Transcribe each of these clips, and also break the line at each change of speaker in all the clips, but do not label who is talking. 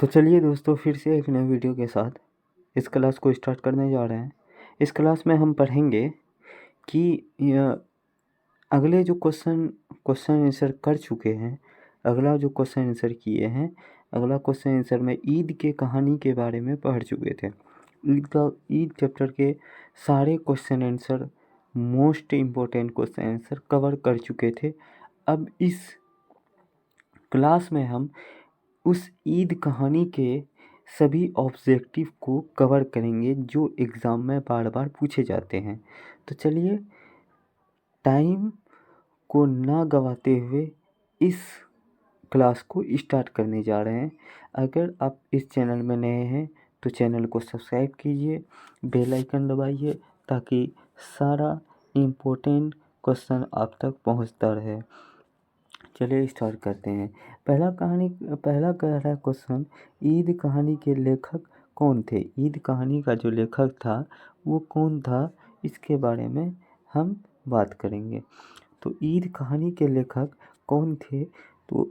तो चलिए दोस्तों, फिर से एक नए वीडियो के साथ इस क्लास को स्टार्ट करने जा रहे हैं। इस क्लास में हम पढ़ेंगे कि अगले जो क्वेश्चन आंसर कर चुके हैं, अगला जो क्वेश्चन आंसर किए हैं, अगला क्वेश्चन आंसर में ईद के कहानी के बारे में पढ़ चुके थे। ईद चैप्टर के सारे question answer, most important question answer cover कर चुके थे। अब इस क्लास में हम उस ईद कहानी के सभी ऑब्जेक्टिव को कवर करेंगे जो एग्ज़ाम में बार बार पूछे जाते हैं। तो चलिए, टाइम को ना गवाते हुए इस क्लास को स्टार्ट करने जा रहे हैं। अगर आप इस चैनल में नए हैं तो चैनल को सब्सक्राइब कीजिए, बेल आइकन दबाइए ताकि सारा इम्पोर्टेंट क्वेश्चन आप तक पहुंचता रहे। चलिए स्टार्ट करते हैं। पहला कह रहा है क्वेश्चन, ईद कहानी के लेखक कौन थे? ईद कहानी का जो लेखक था वो कौन था, इसके बारे में हम बात करेंगे। तो ईद कहानी के लेखक कौन थे? तो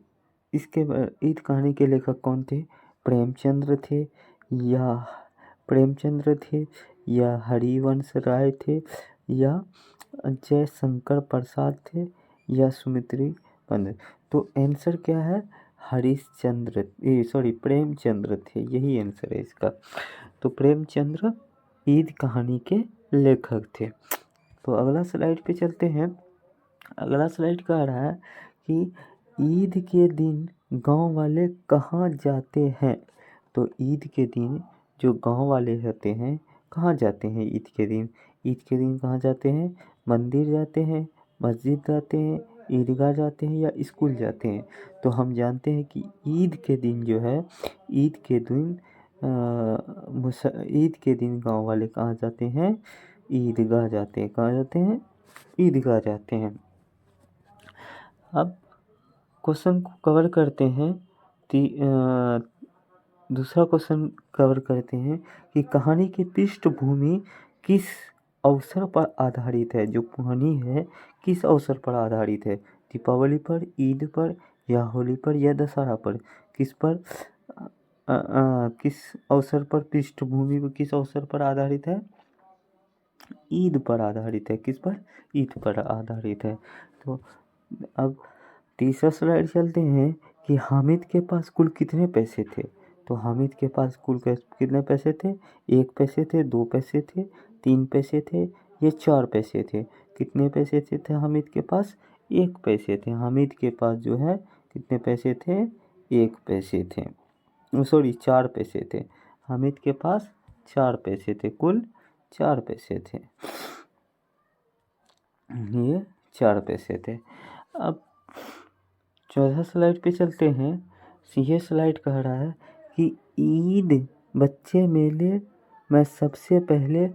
ईद कहानी के लेखक कौन थे? प्रेमचंद्र थे या हरिवंश राय थे या जयशंकर प्रसाद थे या सुमित्री पंडित? तो आंसर क्या है? प्रेमचंद्र थे, यही आंसर है इसका। तो प्रेमचंद्र ईद कहानी के लेखक थे। तो अगला स्लाइड पे चलते हैं। अगला स्लाइड कह रहा है कि ईद के दिन गांव वाले कहाँ जाते हैं? तो ईद के दिन जो गांव वाले होते हैं कहाँ जाते हैं ईद के दिन? ईद के दिन कहाँ जाते हैं? मंदिर जाते हैं, मस्जिद जाते हैं, ईदगाह जाते हैं या स्कूल जाते हैं? तो हम जानते हैं कि ईद के दिन जो है, ईद के दिन गांव वाले कहाँ जाते हैं? ईदगाह जाते हैं। कहाँ जाते हैं? ईदगाह जाते हैं। अब क्वेश्चन को कवर करते हैं। दूसरा क्वेश्चन कवर करते हैं कि कहानी की पृष्ठभूमि किस अवसर पर आधारित है? जो कहानी है किस अवसर पर आधारित है? दीपावली पर, ईद पर या होली पर या दशहरा पर? किस अवसर पर पृष्ठभूमि किस अवसर पर आधारित है? ईद पर आधारित है। किस पर? ईद पर आधारित है। तो अब तीसरा स्लाइड चलते हैं कि हामिद के पास कुल कितने पैसे थे? तो हामिद के पास कुल कितने पैसे थे? 1 पैसे थे, 2 पैसे थे, 3 पैसे थे या 4 पैसे थे? कितने पैसे थे हामिद के पास? 1 पैसे थे। हामिद के पास जो है कितने पैसे थे? 1 पैसे थे, 4 पैसे थे। हामिद के पास 4 पैसे थे, कुल 4 पैसे थे। ये 4 पैसे थे। अब चौथा स्लाइड पे चलते हैं। यह स्लाइड कह रहा है कि ईद बच्चे मेले में सबसे पहले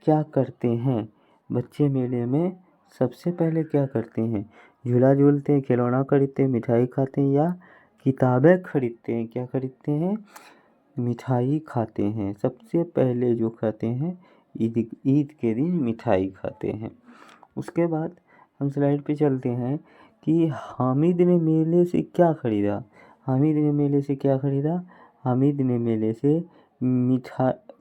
क्या करते हैं? बच्चे मेले में सबसे पहले क्या करते हैं? झूला झूलते हैं, खिलौना खरीदते हैं, मिठाई खाते हैं या किताबें खरीदते हैं? क्या खरीदते हैं? मिठाई खाते हैं। सबसे पहले जो खाते हैं ईद के दिन मिठाई खाते हैं। उसके बाद हम स्लाइड पे चलते हैं कि हामिद ने मेले से क्या खरीदा? हामिद ने मेले से क्या खरीदा? हामिद ने मेले से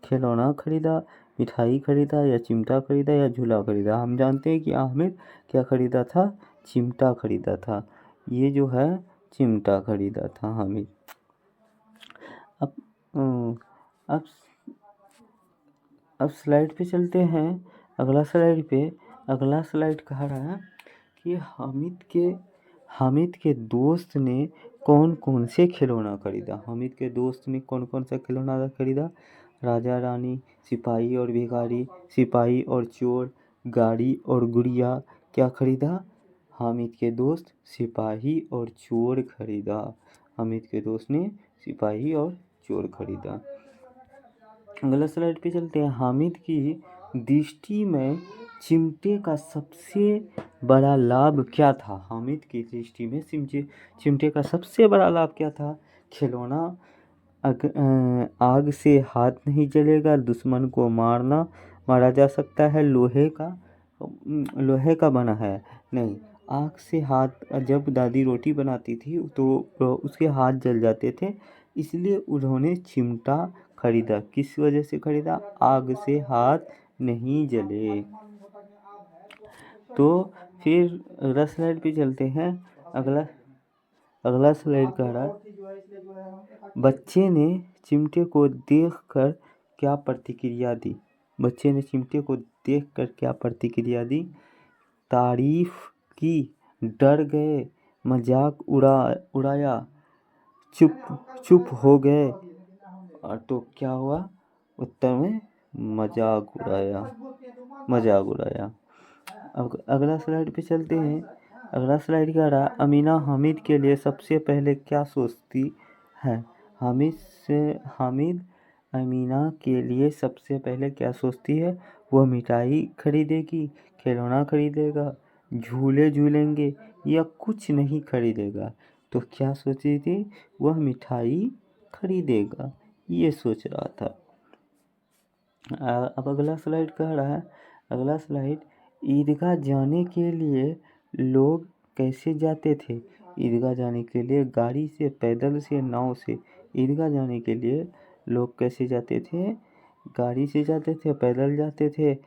खिलौना खरीदा, मिठाई खरीदा या चिमटा खरीदा या झूला खरीदा? हम जानते हैं कि हामिद क्या खरीदा था? चिमटा खरीदा था। ये जो है चिमटा खरीदा था हामिद। अब अब स्लाइड पे चलते हैं। अगला स्लाइड कह रहा है कि हामिद के दोस्त ने कौन कौन से खिलौना खरीदा? हामिद के दोस्त ने कौन कौन सा खिलौना खरीदा? राजा रानी, सिपाही और भिखारी, सिपाही और चोर, गाड़ी और गुड़िया। क्या खरीदा? हामिद के दोस्त सिपाही और चोर खरीदा। हामिद के दोस्त ने सिपाही और चोर खरीदा। अगला स्लाइड पे चलते हैं। हामिद की दृष्टि में चिमटे का सबसे बड़ा लाभ क्या था? हामिद की दृष्टि में चिमटे का सबसे बड़ा लाभ क्या था? खिलौना, आग से हाथ नहीं जलेगा, दुश्मन को मारा जा सकता है, लोहे का बना है। नहीं, आग से हाथ, जब दादी रोटी बनाती थी तो उसके हाथ जल जाते थे, इसलिए उन्होंने चिमटा खरीदा। किस वजह से खरीदा? आग से हाथ नहीं जले। तो फिर अगला स्लाइड पे चलते हैं। अगला अगला स्लाइड कह रहा है, बच्चे ने चिमटे को देखकर क्या प्रतिक्रिया दी? बच्चे ने चिमटे को देखकर क्या प्रतिक्रिया दी? तारीफ की, डर गए, मजाक उड़ाया, चुप हो गए। और तो क्या हुआ? उत्तर में मजाक उड़ाया। अब अगला स्लाइड पे चलते हैं। अगला स्लाइड कह रहा है, अमीना हामिद के लिए सबसे पहले क्या सोचती है? हामिद अमीना के लिए सबसे पहले क्या सोचती है? वह मिठाई खरीदेगी, खिलौना खरीदेगा, झूले झूलेंगे या कुछ नहीं खरीदेगा? तो क्या सोची थी? वह मिठाई खरीदेगा, ये सोच रहा था। अब अगला स्लाइड कह रहा है, अगला स्लाइड, ईदगाह जाने के लिए लोग कैसे जाते थे? ईदगाह जाने के लिए गाड़ी से, पैदल से, नाव से? ईदगाह जाने के लिए लोग कैसे जाते थे? गाड़ी से जाते थे, पैदल जाते थे,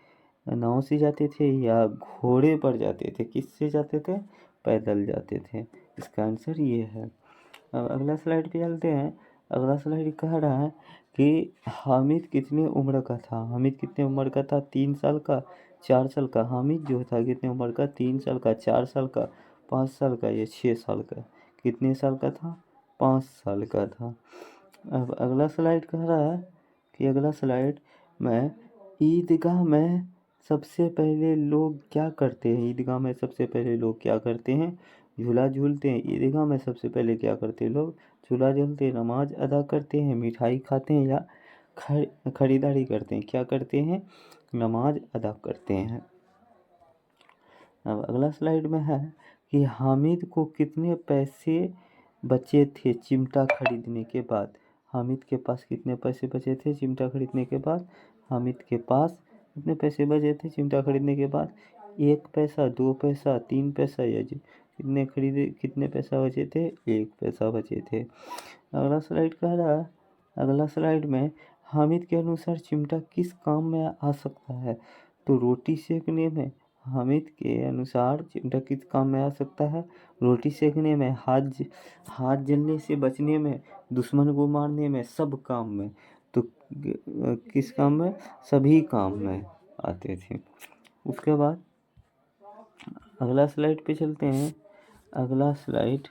नाव से जाते थे या घोड़े पर जाते थे? किससे जाते थे? पैदल जाते थे। इसका आंसर ये है। अब अगला स्लाइड पे चलते हैं। अगला स्लाइड कह रहा है कि हामिद कितने उम्र का था? हामिद कितने उम्र का था? 3 साल का, 4 साल का? हामिद जो था कितने उम्र का? 3 साल का, 4 साल का, 5 साल का या 6 साल का? कितने साल का था? 5 साल का था। अब अगला स्लाइड कह रहा है कि अगला स्लाइड में, ईदगाह में सबसे पहले लोग क्या करते हैं? ईदगाह में सबसे पहले लोग क्या करते हैं? झूला झूलते हैं। ईदगाह में सबसे पहले क्या करते हैं लोग? झूला झूलते हैं, नमाज अदा करते हैं, मिठाई खाते हैं या खरीदारी करते हैं? क्या करते हैं? नमाज अदा करते हैं। अब अगला स्लाइड में है कि हामिद को कितने पैसे बचे थे चिमटा खरीदने के बाद? हामिद के पास कितने पैसे बचे थे चिमटा खरीदने के बाद? हामिद के पास कितने पैसे बचे थे चिमटा खरीदने के बाद? 1 पैसा, 2 पैसा, 3 पैसा या कितने पैसा बचे थे? 1 पैसा बचे थे। अगला स्लाइड कह रहा है, अगला स्लाइड में, हामिद के अनुसार चिमटा किस काम में आ सकता है? तो रोटी सेकने में। हामिद के अनुसार चिमटा किस काम में आ सकता है? रोटी सेकने में, हाथ जलने से बचने में, दुश्मन को मारने में, सब काम में। तो किस काम में? सभी काम में आते थे। उसके बाद अगला स्लाइड पे चलते हैं। अगला स्लाइड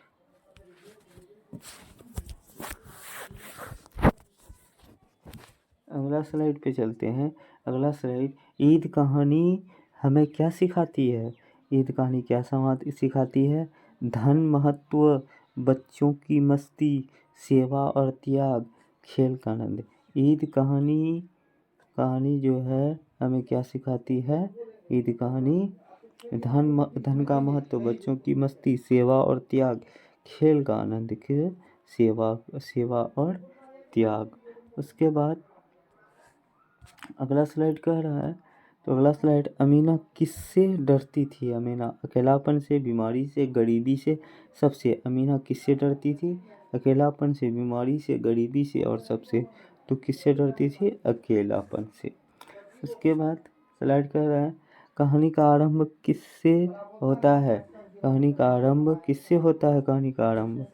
पे चलते हैं। अगला स्लाइड, ईद कहानी हमें क्या सिखाती है? ईद कहानी क्या सिखाती है? धन महत्व, बच्चों की मस्ती, सेवा और त्याग, खेल का आनंद। ईद कहानी जो है हमें क्या सिखाती है? ईद कहानी धन का महत्व, बच्चों की मस्ती, सेवा और त्याग, खेल का आनंद। सेवा और त्याग। उसके बाद अगला स्लाइड कह रहा है, तो अगला स्लाइड, अमीना किससे डरती थी? अमीना अकेलापन से, बीमारी से, गरीबी से, सबसे? अमीना किससे डरती थी? अकेलापन से, बीमारी से, गरीबी से और सबसे। तो किससे डरती थी? अकेलापन से। उसके बाद स्लाइड कह रहा है, कहानी का आरंभ किससे होता है? कहानी का आरंभ किससे होता है? कहानी का आरंभ,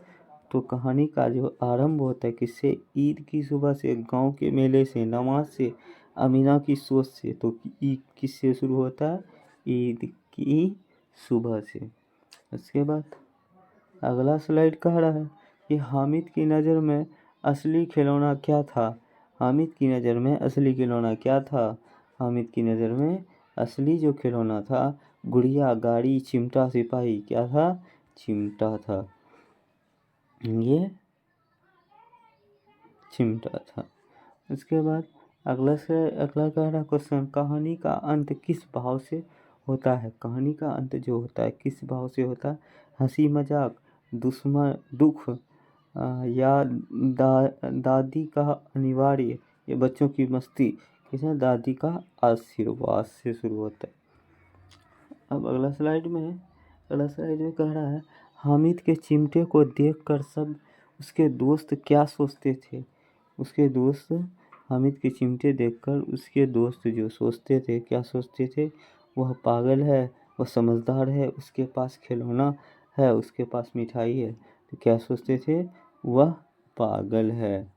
तो कहानी का जो आरंभ होता है किससे? ईद की सुबह से, गांव के मेले से, नमाज से, अमीना की सोच से। तो ईद किससे शुरू होता है? ईद की सुबह से। उसके बाद अगला स्लाइड कह रहा है कि हामिद की नज़र में असली खिलौना क्या था? हामिद की नज़र में असली खिलौना क्या था? हामिद की नज़र में असली जो खिलौना था, गुड़िया, गाड़ी, चिमटा, सिपाही, क्या था? चिमटा था। ये चिमटा था। उसके बाद अगला कह रहा क्वेश्चन, कहानी का अंत किस भाव से होता है? कहानी का अंत जो होता है किस भाव से होता है? हंसी मजाक, दुख, या दादी का अनिवार्य, या बच्चों की मस्ती? किसे? दादी का आशीर्वाद से शुरू होता है। अब अगला स्लाइड में कह रहा है, हामिद के चिमटे को देखकर सब उसके दोस्त क्या सोचते थे? उसके दोस्त हामिद के चिमटे देखकर उसके दोस्त जो सोचते थे, क्या सोचते थे? वह पागल है, वह समझदार है, उसके पास खिलौना है, उसके पास मिठाई है। तो क्या सोचते थे? वह पागल है।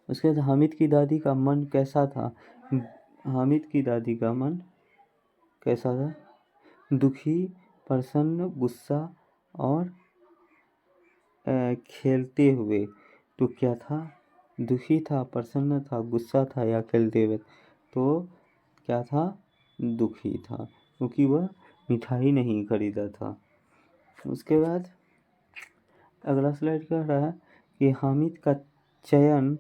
उसके बाद हामिद की दादी का मन कैसा था? हामिद की दादी का मन कैसा था? दुखी, प्रसन्न, गुस्सा और खेलते हुए। तो क्या था? दुखी था, प्रसन्न था, गुस्सा था या खेलते हुए? तो क्या था? दुखी था, क्योंकि वह मिठाई नहीं खरीदा था। उसके बाद अगला स्लाइड कह रहा है कि हामिद का चयन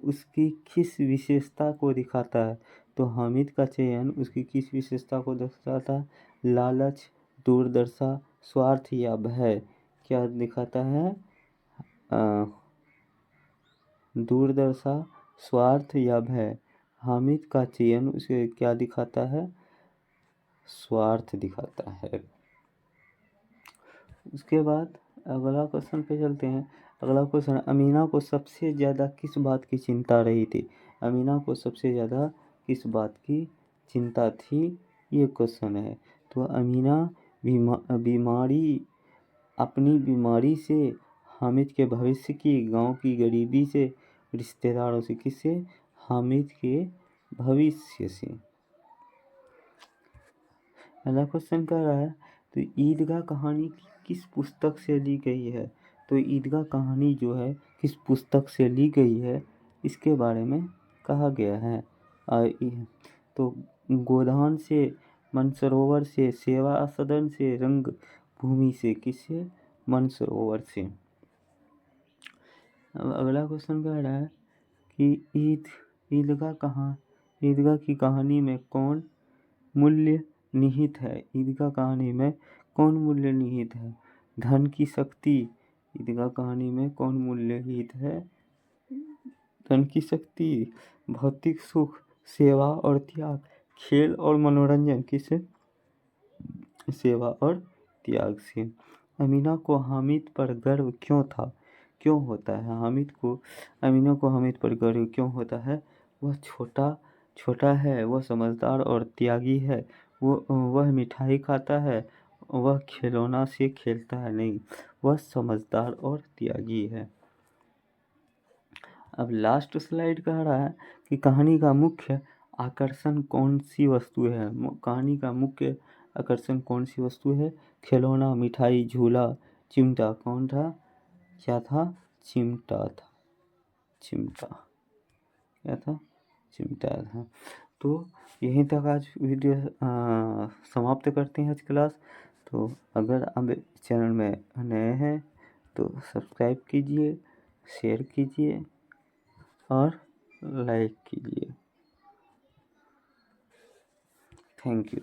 उसकी किस विशेषता को दिखाता है? तो हामिद का चयन उसकी किस विशेषता को दिखाता है? लालच, दूरदर्शा, स्वार्थ या भय? क्या दिखाता है? दूरदर्शा, स्वार्थ या भय? हामिद का चयन उसे क्या दिखाता है? स्वार्थ दिखाता है। उसके बाद अगला क्वेश्चन पे चलते हैं। अगला क्वेश्चन, अमीना को सबसे ज़्यादा किस बात की चिंता रही थी? अमीना को सबसे ज़्यादा किस बात की चिंता थी? ये क्वेश्चन है। तो अमीना अपनी बीमारी से, हामिद के भविष्य की, गांव की गरीबी से, रिश्तेदारों से, किससे? हामिद के भविष्य से। अगला क्वेश्चन कह रहा है तो ईदगाह कहानी किस पुस्तक से ली गई है? तो ईदगाह कहानी जो है किस पुस्तक से ली गई है, इसके बारे में कहा गया है। तो गोदान से, मानसरोवर से, सेवा सदन से, रंग भूमि से? किससे? मानसरोवर से। अब अगला क्वेश्चन कह रहा है कि ईदगाह की कहानी में कौन मूल्य निहित है? ईदगाह कहानी में कौन मूल्य निहित है? धन की शक्ति? ईदगाह कहानी में कौन मूल्य निहित है? धन की शक्ति, भौतिक सुख, सेवा और त्याग, खेल और मनोरंजन? किससे? सेवा और त्याग से। अमीना को हामिद पर गर्व क्यों था? क्यों होता है अमीना को हामिद पर गर्व क्यों होता है? वह छोटा है, वह समझदार और त्यागी है, वह मिठाई खाता है, वह खिलौना से खेलता है नहीं, वह समझदार और त्यागी है। अब लास्ट स्लाइड कह रहा है कि कहानी का मुख्य आकर्षण कौन सी वस्तु है? कहानी का मुख्य आकर्षण कौन सी वस्तु है? खिलौना, मिठाई, झूला, चिमटा? कौन था? क्या था? चिमटा था। चिमटा क्या था? चिमटा था। तो यहीं तक आज वीडियो समाप्त करते हैं आज क्लास। तो अगर आप चैनल में नए हैं तो सब्सक्राइब कीजिए, शेयर कीजिए और लाइक कीजिए। Thank you.